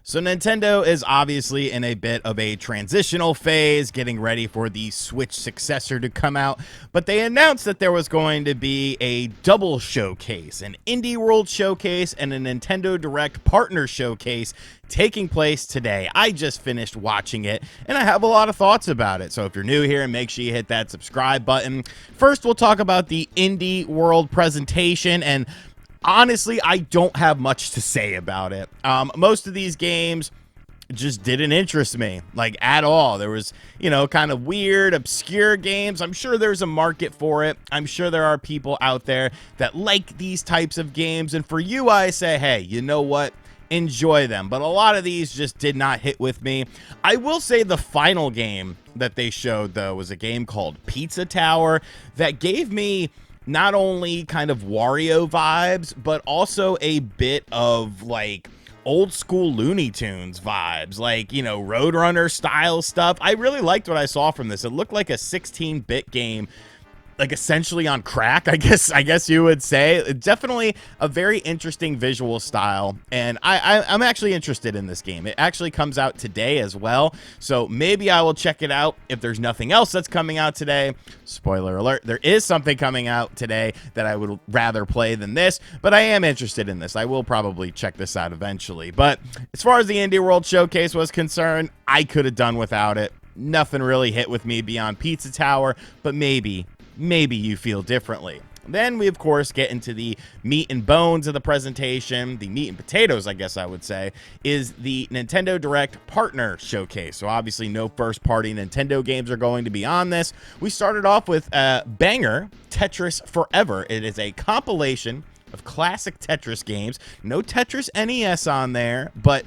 So Nintendo is obviously in a bit of a transitional phase, getting ready for the Switch successor to come out, but they announced that there was going to be a double showcase, an Indie World showcase and a Nintendo Direct partner showcase taking place today. I just finished watching it, and I have a lot of thoughts about it, so if you're new here, make sure you hit that subscribe button. First, we'll talk about the Indie World presentation, and honestly, I don't have much to say about it. Most of these games just didn't interest me, like, at all. There was, kind of weird, obscure games. I'm sure there's a market for it. I'm sure there are people out there that like these types of games, and for you, I say, hey, you know what? Enjoy them. But a lot of these just did not hit with me. I will say the final game that they showed, though, was a game called Pizza Tower that gave me not only kind of Wario vibes, but also a bit of like old school Looney Tunes vibes, like, Roadrunner style stuff. I really liked what I saw from this. It looked like a 16-bit game, like essentially on crack, I guess you would say. Definitely a very interesting visual style, and I'm actually interested in this game. It actually comes out today as well, so maybe I will check it out if there's nothing else that's coming out today. Spoiler alert, there is something coming out today that I would rather play than this, but I am interested in this. I will probably check this out eventually. But as far as the Indie World Showcase was concerned, I could have done without it. Nothing really hit with me beyond Pizza Tower, but maybe you feel differently. Then we, of course, get into the meat and bones of the presentation. The meat and potatoes, I guess I would say, is the Nintendo Direct Partner Showcase. So obviously no first-party Nintendo games are going to be on this. We started off with banger, Tetris Forever. It is a compilation of classic Tetris games. No Tetris NES on there, but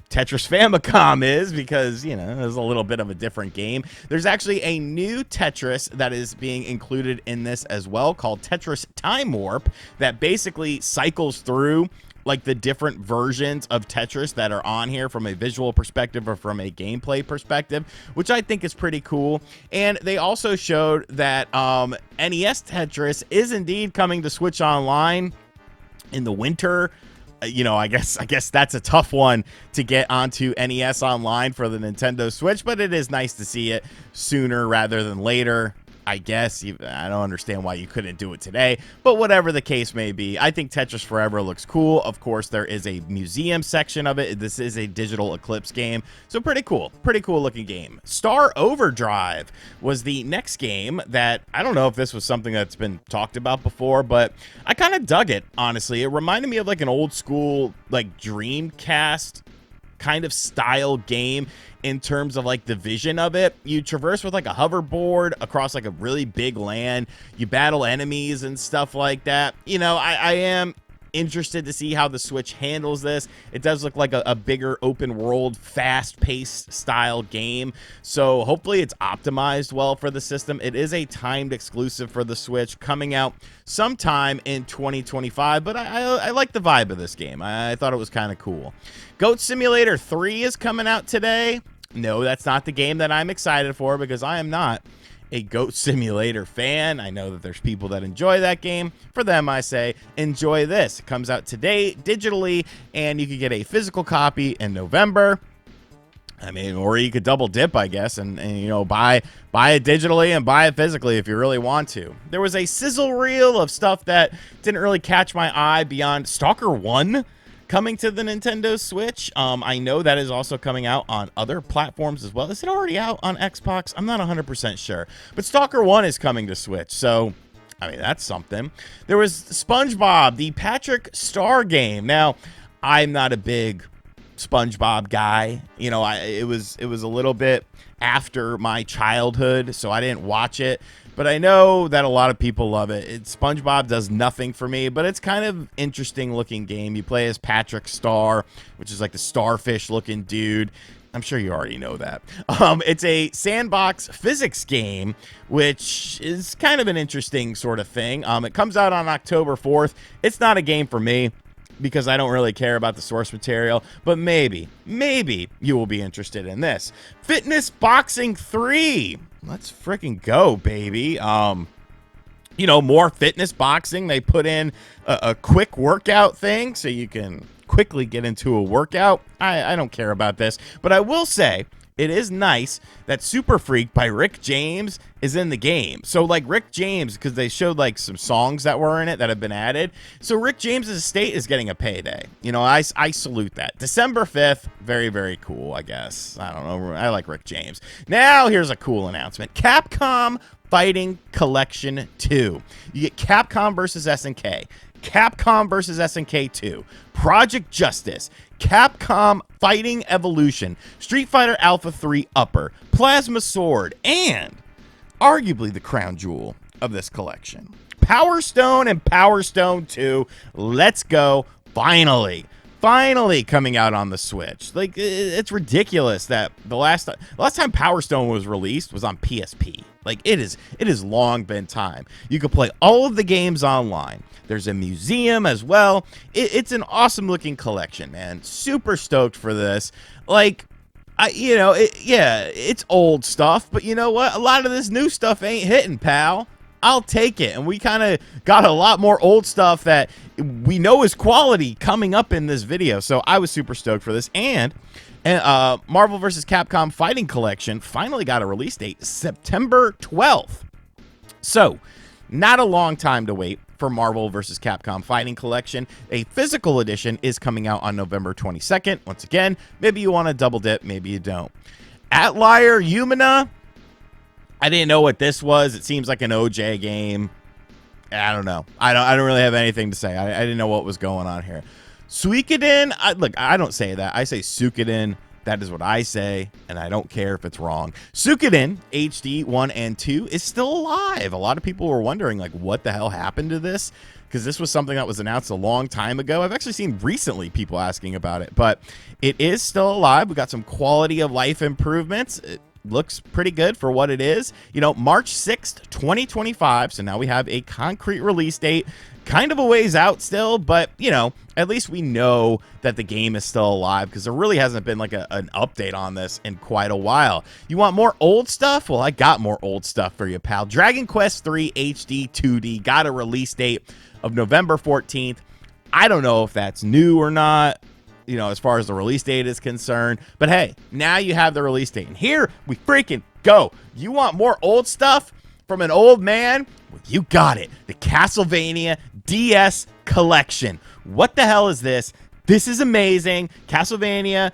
Tetris Famicom is, because, it's a little bit of a different game. There's actually a new Tetris that is being included in this as well, called Tetris Time Warp, that basically cycles through like the different versions of Tetris that are on here from a visual perspective or from a gameplay perspective, which I think is pretty cool. And they also showed that NES Tetris is indeed coming to Switch Online in the winter. I guess that's a tough one to get onto NES Online for the Nintendo Switch, but it is nice to see it sooner rather than later. I guess I don't understand why you couldn't do it today, but whatever the case may be, I think Tetris Forever looks cool. Of course, there is a museum section of it. This is a digital Eclipse game, so pretty cool looking game. Star Overdrive was the next game that, I don't know if this was something that's been talked about before, but I kind of dug it, honestly. It reminded me of like an old school, like Dreamcast kind of style game in terms of like the vision of it. You traverse with like a hoverboard across like a really big land. You battle enemies and stuff like that. I am interested to see how the Switch handles this. It does look like a bigger open world, fast-paced style game, so hopefully it's optimized well for the system. It is a timed exclusive for the Switch, coming out sometime in 2025, but I like the vibe of this game. I thought it was kind of cool. Goat Simulator 3 is coming out today. No, that's not the game that I'm excited for, because I am not a Goat Simulator fan. I know that there's people that enjoy that game. For them, I say, enjoy this. It comes out today digitally, and you can get a physical copy in November. Or you could double dip, I guess, and buy it digitally and buy it physically if you really want to. There was a sizzle reel of stuff that didn't really catch my eye beyond Stalker 1 coming to the Nintendo Switch. I know that is also coming out on other platforms as well. Is it already out on Xbox? I'm not 100% sure. But Stalker 1 is coming to Switch, so that's something. There was SpongeBob, the Patrick Star game. Now, I'm not a big SpongeBob guy. It was a little bit after my childhood, so I didn't watch it. But I know that a lot of people love it. SpongeBob does nothing for me, but it's kind of interesting looking game. You play as Patrick Star, which is like the starfish looking dude. I'm sure you already know that. It's a sandbox physics game, which is kind of an interesting sort of thing. It comes out on October 4th. It's not a game for me, because I don't really care about the source material, but maybe you will be interested in this. Fitness Boxing 3. Let's freaking go, baby. More fitness boxing. They put in a quick workout thing, so you can quickly get into a workout. I don't care about this, but I will say it is nice that Super Freak by Rick James is in the game. So like Rick James, because they showed like some songs that were in it that have been added. So Rick James' estate is getting a payday. You know, I salute that. December 5th, very, very cool, I guess. I don't know. I like Rick James. Now here's a cool announcement. Capcom Fighting Collection 2. You get Capcom versus SNK. Capcom versus SNK 2, Project Justice, Capcom Fighting Evolution, Street Fighter Alpha 3 Upper, Plasma Sword, and arguably the crown jewel of this collection, Power Stone and Power Stone 2. Let's go. Finally coming out on the Switch. Like, it's ridiculous that the last time Power Stone was released was on PSP. Like, it has long been time. You can play all of the games online. There's a museum as well. It's an awesome looking collection, man. Super stoked for this. Like, it's old stuff, but you know what? A lot of this new stuff ain't hitting, pal. I'll take it. And we kind of got a lot more old stuff that we know is quality coming up in this video. So I was super stoked for this. And Marvel vs. Capcom Fighting Collection finally got a release date, September 12th. So not a long time to wait for Marvel vs. Capcom Fighting Collection. A physical edition is coming out on November 22nd. Once again, maybe you want to double dip, maybe you don't. Atlier Humana, I didn't know what this was. It seems like an OJ game. I don't know. I don't really have anything to say. I didn't know what was going on here. Suikoden, look, I don't say that. I say Suikoden. That is what I say, and I don't care if it's wrong. Sucden HD 1 and 2 is still alive. A lot of people were wondering, like, what the hell happened to this? Because this was something that was announced a long time ago. I've actually seen recently people asking about it, but it is still alive. We got some quality of life improvements. It looks pretty good for what it is. You know, March 6th, 2025. So now we have a concrete release date. Kind of a ways out still, but, you know, at least we know that the game is still alive, because there really hasn't been like an update on this in quite a while. You want more old stuff? Well, I got more old stuff for you, pal. Dragon Quest 3 HD 2D got a release date of November 14th. I don't know if that's new or not, you know, as far as the release date is concerned, but hey, now you have the release date, and here we freaking go. You want more old stuff from an old man? Well, you got it. The Castlevania DS collection. What the hell is this? This is amazing. Castlevania,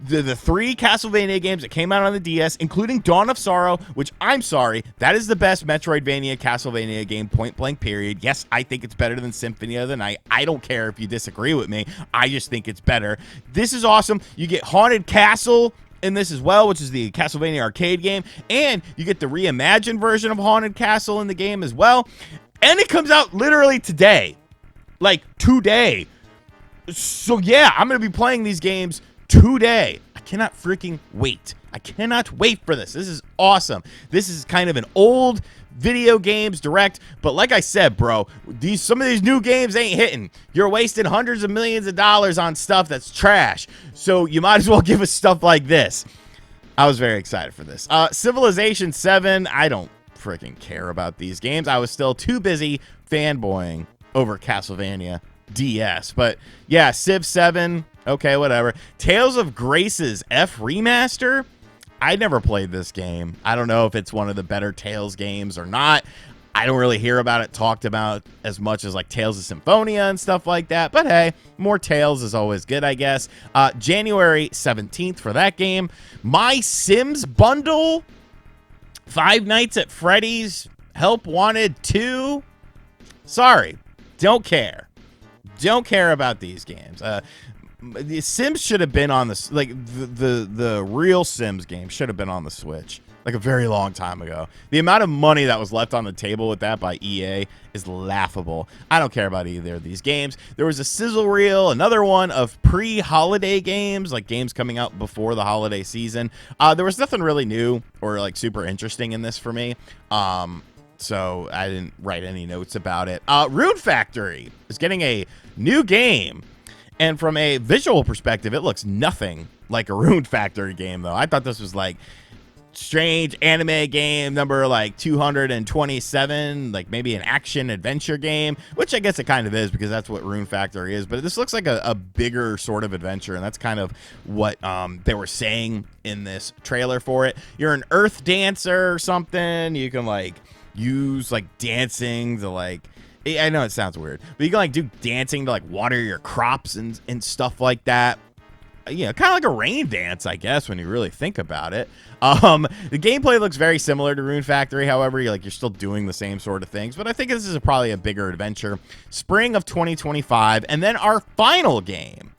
the 3 Castlevania games that came out on the DS, including Dawn of Sorrow, which, I'm sorry, that is the best Metroidvania Castlevania game, point blank period. Yes, I think it's better than Symphony of the Night. I don't care if you disagree with me. I just think it's better. This is awesome. You get Haunted Castle in this as well, which is the Castlevania arcade game, and you get the reimagined version of Haunted Castle in the game as well, and it comes out literally today, like today. So yeah, I'm gonna be playing these games today. I cannot freaking wait. I cannot wait for this. This is awesome. This is kind of an old video games direct, but like I said, bro, some of these new games ain't hitting. You're wasting hundreds of millions of dollars on stuff that's trash, so you might as well give us stuff like this. I was very excited for this. Civilization 7, I don't freaking care about these games. I was still too busy fanboying over Castlevania DS, but yeah, Civ 7, okay, whatever. Tales of Grace's F Remaster, I never played this game. I don't know if it's one of the better Tales games or not. I don't really hear about it talked about as much as like Tales of Symphonia and stuff like that. But hey, more Tales is always good, I guess. January 17th for that game. My Sims bundle, Five Nights at Freddy's Help Wanted 2. Sorry, don't care. Don't care about these games. The Sims should have been on the, like, the real Sims game should have been on the Switch like a very long time ago. The amount of money that was left on the table with that by EA is laughable. I don't care about either of these games. There was a sizzle reel, another one of pre-holiday games, like games coming out before the holiday season. There was nothing really new or like super interesting in this for me. So I didn't write any notes about it. Rune Factory is getting a new game. And from a visual perspective, it looks nothing like a Rune Factory game, though. I thought this was like strange anime game number like 227, like maybe an action adventure game, which I guess it kind of is because that's what Rune Factory is. But this looks like a bigger sort of adventure, and that's kind of what they were saying in this trailer for it. You're an earth dancer or something. You can like use like dancing to like, I know it sounds weird, but you can like do dancing to like water your crops and stuff like that. You know, kind of like a rain dance, I guess, when you really think about it. The gameplay looks very similar to Rune Factory. However, you're still doing the same sort of things, but I think this is probably a bigger adventure. Spring of 2025, and then our final game.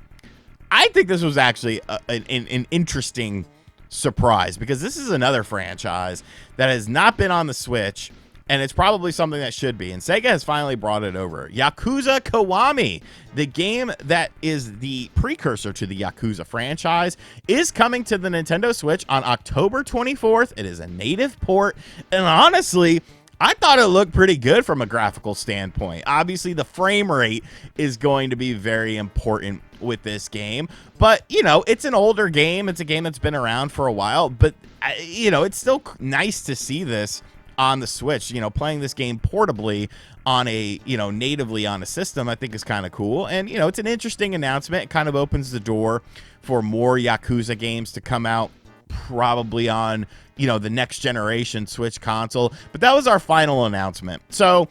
I think this was actually an interesting surprise because this is another franchise that has not been on the Switch, and it's probably something that should be. And Sega has finally brought it over. Yakuza Kiwami, the game that is the precursor to the Yakuza franchise, is coming to the Nintendo Switch on October 24th. It is a native port. And honestly, I thought it looked pretty good from a graphical standpoint. Obviously, the frame rate is going to be very important with this game. But, you know, it's an older game. It's a game that's been around for a while. But, you know, it's still nice to see this on the Switch. You know, playing this game portably on a, you know, natively on a system, I think is kind of cool. And, you know, it's an interesting announcement. It kind of opens the door for more Yakuza games to come out probably on, you know, the next generation Switch console. But that was our final announcement. So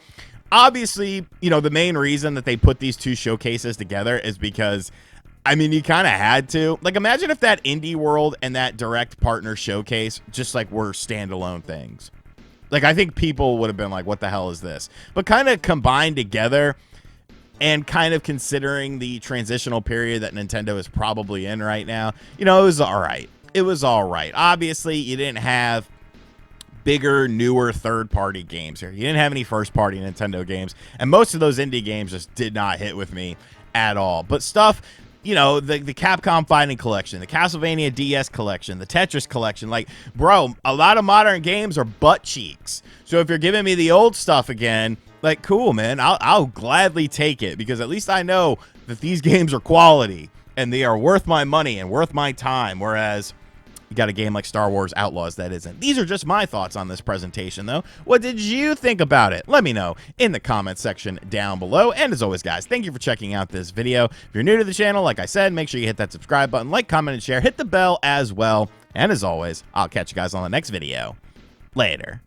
obviously, you know, the main reason that they put these two showcases together is because, I mean, you kind of had to. Like, imagine if that Indie World and that Direct Partner Showcase just like were standalone things. Like, I think people would have been like, what the hell is this? But kind of combined together, and kind of considering the transitional period that Nintendo is probably in right now, you know, it was all right. It was all right. Obviously, you didn't have bigger, newer third-party games here. You didn't have any first-party Nintendo games, and most of those indie games just did not hit with me at all. But stuff, you know, the Capcom Fighting Collection, the Castlevania DS Collection, the Tetris Collection, like, bro, a lot of modern games are butt cheeks. So if you're giving me the old stuff again, like, cool, man, I'll gladly take it, because at least I know that these games are quality and they are worth my money and worth my time, whereas you got a game like Star Wars Outlaws that isn't. These are just my thoughts on this presentation, though. What did you think about it? Let me know in the comment section down below. And as always, guys, thank you for checking out this video. If you're new to the channel, like I said, make sure you hit that subscribe button, like, comment, and share. Hit the bell as well. And as always, I'll catch you guys on the next video. Later.